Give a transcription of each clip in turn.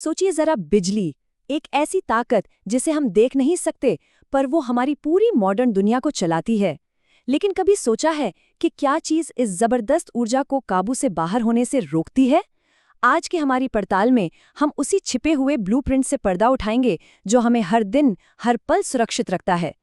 सोचिए जरा बिजली, एक ऐसी ताकत जिसे हम देख नहीं सकते, पर वो हमारी पूरी मॉडर्न दुनिया को चलाती है। लेकिन कभी सोचा है कि क्या चीज इस जबरदस्त ऊर्जा को काबू से बाहर होने से रोकती है? आज की हमारी पड़ताल में हम उसी छिपे हुए ब्लूप्रिंट से पर्दा उठाएंगे जो हमें हर दिन, हर पल सुरक्षित रखता है।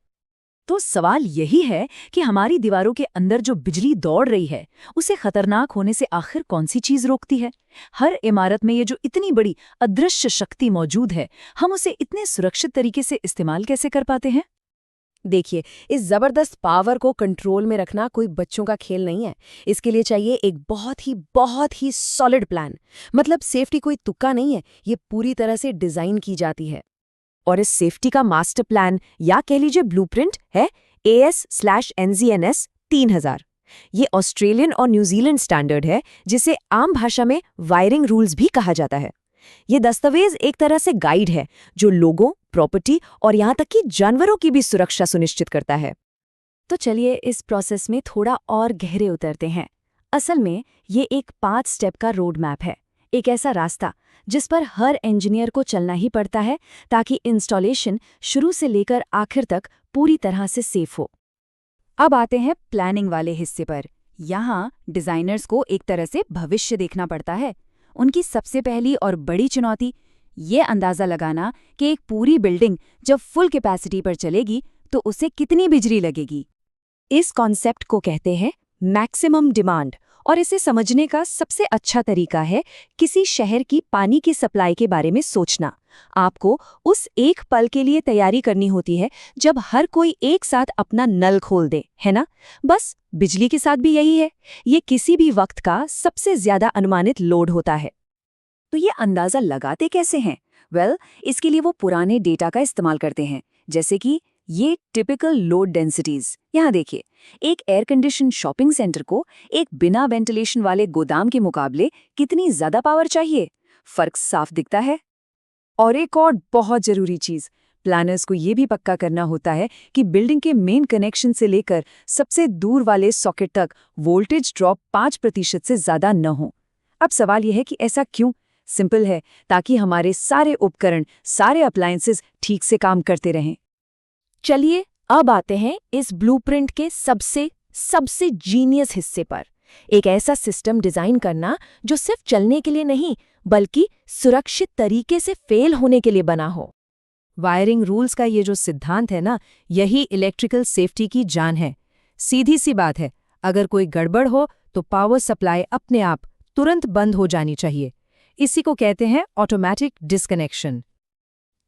तो सवाल यही है कि हमारी दीवारों के अंदर जो बिजली दौड़ रही है, उसे खतरनाक होने से आखिर कौन सी चीज रोकती है? हर इमारत में ये जो इतनी बड़ी अदृश्य शक्ति मौजूद है, हम उसे इतने सुरक्षित तरीके से इस्तेमाल कैसे कर पाते हैं? देखिए, इस जबरदस्त पावर को कंट्रोल में रखना कोई बच्चों का खेल नहीं है। इसके लिए चाहिए एक बहुत ही सॉलिड प्लान। मतलब सेफ्टी कोई तुक्का नहीं है, ये पूरी तरह से डिजाइन की जाती है। और इस सेफ्टी का मास्टर प्लान या कह लीजिए ब्लूप्रिंट है AS/NZNS 3000। ये ऑस्ट्रेलियन और न्यूजीलैंड स्टैंडर्ड है, जिसे आम भाषा में वायरिंग रूल्स भी कहा जाता है। ये दस्तावेज एक तरह से गाइड है जो लोगों, प्रॉपर्टी और यहाँ तक कि जानवरों की भी सुरक्षा सुनिश्चित करता है। तो चलिए इस प्रोसेस में थोड़ा और गहरे उतरते हैं। असल में ये एक 5 स्टेप का रोड मैप है, एक ऐसा रास्ता जिस पर हर इंजीनियर को चलना ही पड़ता है ताकि इंस्टॉलेशन शुरू से लेकर आखिर तक पूरी तरह से सेफ हो। अब आते हैं प्लानिंग वाले हिस्से पर। यहाँ डिजाइनर्स को एक तरह से भविष्य देखना पड़ता है। उनकी सबसे पहली और बड़ी चुनौती ये अंदाजा लगाना कि एक पूरी बिल्डिंग जब फुल कैपेसिटी पर चलेगी तो उसे कितनी बिजली लगेगी। इस कॉन्सेप्ट को कहते हैं मैक्सिमम डिमांड, और इसे समझने का सबसे अच्छा तरीका है किसी शहर की पानी की सप्लाई के बारे में सोचना। आपको उस एक पल के लिए तैयारी करनी होती है जब हर कोई एक साथ अपना नल खोल दे, है ना? बस बिजली के साथ भी यही है। ये किसी भी वक्त का सबसे ज्यादा अनुमानित लोड होता है। तो ये अंदाजा लगाते कैसे हैं? इसके लिए वो पुराने डेटा का इस्तेमाल करते हैं, जैसे कि ये टिपिकल लोड डेंसिटीज। यहाँ देखिए, एक एयर कंडीशन शॉपिंग सेंटर को एक बिना वेंटिलेशन वाले गोदाम के मुकाबले कितनी ज्यादा पावर चाहिए? फर्क साफ दिखता है। और एक और बहुत जरूरी चीज, प्लानर्स को ये भी पक्का करना होता है कि बिल्डिंग के मेन कनेक्शन से लेकर सबसे दूर वाले सॉकेट तक वोल्टेज ड्रॉप 5% से ज्यादा न हो। अब सवाल यह है कि ऐसा क्यों? सिंपल है, ताकि हमारे सारे उपकरण, सारे अप्लायंसेस ठीक से काम करते रहें। चलिए अब आते हैं इस ब्लूप्रिंट के सबसे जीनियस हिस्से पर। एक ऐसा सिस्टम डिजाइन करना जो सिर्फ चलने के लिए नहीं, बल्कि सुरक्षित तरीके से फेल होने के लिए बना हो। वायरिंग रूल्स का ये जो सिद्धांत है ना, यही इलेक्ट्रिकल सेफ्टी की जान है। सीधी सी बात है, अगर कोई गड़बड़ हो तो पावर सप्लाई अपने आप तुरंत बंद हो जानी चाहिए। इसी को कहते हैं ऑटोमेटिक डिस्कनेक्शन।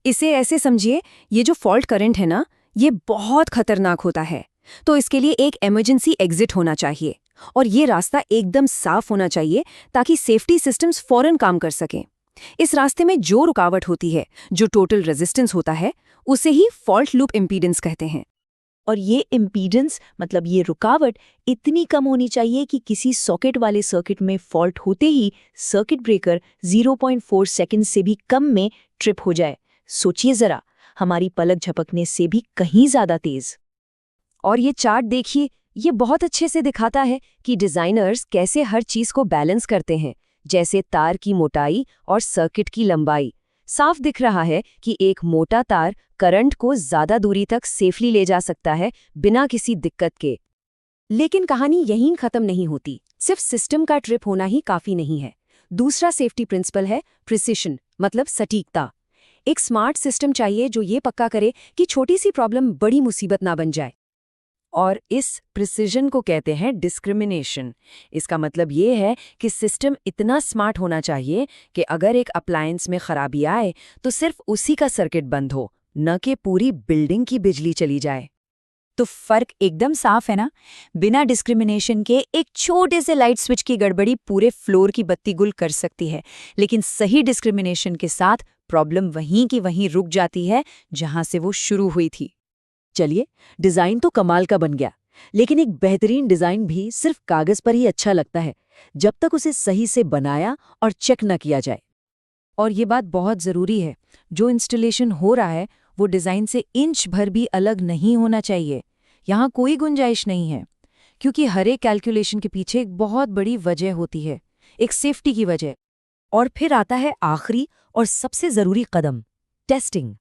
इसे ऐसे समझिए, ये जो फॉल्ट करंट है ना, ये बहुत खतरनाक होता है। तो इसके लिए एक इमरजेंसी एग्जिट होना चाहिए, और ये रास्ता एकदम साफ होना चाहिए ताकि सेफ्टी सिस्टम्स फौरन काम कर सकें। इस रास्ते में जो रुकावट होती है, जो टोटल रेजिस्टेंस होता है, उसे ही फॉल्ट लूप इम्पीडेंस कहते हैं। और ये इम्पीडेंस, मतलब ये रुकावट, इतनी कम होनी चाहिए कि किसी सॉकेट वाले सर्किट में फॉल्ट होते ही सर्किट ब्रेकर 0.4 सेकंड से भी कम में ट्रिप हो जाए। सोचिए जरा, हमारी पलक झपकने से भी कहीं ज्यादा तेज। और ये चार्ट देखिए, ये बहुत अच्छे से दिखाता है कि डिजाइनर्स कैसे हर चीज को बैलेंस करते हैं, जैसे तार की मोटाई और सर्किट की लंबाई। साफ दिख रहा है कि एक मोटा तार करंट को ज्यादा दूरी तक सेफली ले जा सकता है बिना किसी दिक्कत के। लेकिन कहानी यहीं खत्म नहीं होती। सिर्फ सिस्टम का ट्रिप होना ही काफी नहीं है। दूसरा सेफ्टी प्रिंसिपल है प्रिसिशन, मतलब सटीकता। एक स्मार्ट सिस्टम चाहिए जो ये पक्का करे कि छोटी सी प्रॉब्लम बड़ी मुसीबत ना बन जाए। और इस प्रिसिजन को कहते हैं डिस्क्रिमिनेशन। इसका मतलब ये है कि सिस्टम इतना स्मार्ट होना चाहिए कि अगर एक अप्लायंस में खराबी आए तो सिर्फ उसी का सर्किट बंद हो, न कि पूरी बिल्डिंग की बिजली चली जाए। तो फर्क एकदम साफ है ना? बिना डिस्क्रिमिनेशन के एक छोटे से लाइट स्विच की गड़बड़ी पूरे फ्लोर की बत्ती गुल कर सकती है, लेकिन सही डिस्क्रिमिनेशन के साथ प्रॉब्लम वहीं की वहीं रुक जाती है जहां से वो शुरू हुई थी। चलिए, डिजाइन तो कमाल का बन गया, लेकिन एक बेहतरीन डिजाइन भी सिर्फ कागज पर ही अच्छा लगता है जब तक उसे सही से बनाया और चेक न किया जाए। और ये बात बहुत जरूरी है, जो इंस्टॉलेशन हो रहा है वो डिजाइन से इंच भर भी अलग नहीं होना चाहिए। यहाँ कोई गुंजाइश नहीं है, क्योंकि हर एक कैलकुलेशन के पीछे एक बहुत बड़ी वजह होती है, एक सेफ्टी की वजह। और फिर आता है आखिरी और सबसे ज़रूरी कदम, टेस्टिंग।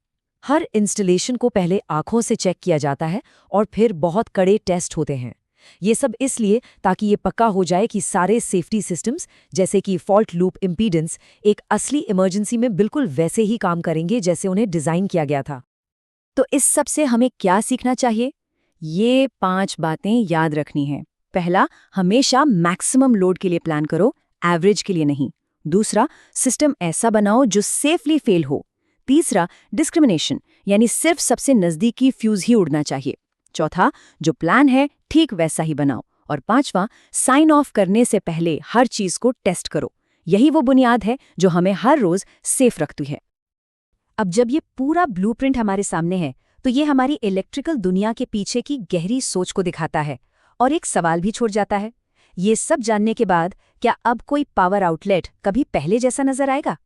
हर इंस्टॉलेशन को पहले आंखों से चेक किया जाता है और फिर बहुत कड़े टेस्ट होते हैं। ये सब इसलिए ताकि ये पक्का हो जाए कि सारे सेफ्टी सिस्टम्स जैसे कि फॉल्ट लूप इम्पीडेंस एक असली इमरजेंसी में बिल्कुल वैसे ही काम करेंगे जैसे उन्हें डिज़ाइन किया गया था। तो इस सब से हमें क्या सीखना चाहिए? ये 5 बातें याद रखनी हैं। पहला, हमेशा मैक्सिमम लोड के लिए प्लान करो, एवरेज के लिए नहीं। दूसरा, सिस्टम ऐसा बनाओ जो सेफली फेल हो। तीसरा, डिस्क्रिमिनेशन, यानी सिर्फ सबसे नज़दीकी फ्यूज ही उड़ना चाहिए। चौथा, जो प्लान है ठीक वैसा ही बनाओ। और पांचवा, साइन ऑफ करने से पहले हर चीज को टेस्ट करो। यही वो बुनियाद है जो हमें हर रोज सेफ रखती है। अब जब ये पूरा ब्लूप्रिंट हमारे सामने है, तो ये हमारी इलेक्ट्रिकल दुनिया के पीछे की गहरी सोच को दिखाता है। और एक सवाल भी छोड़ जाता है, ये सब जानने के बाद क्या अब कोई पावर आउटलेट कभी पहले जैसा नजर आएगा?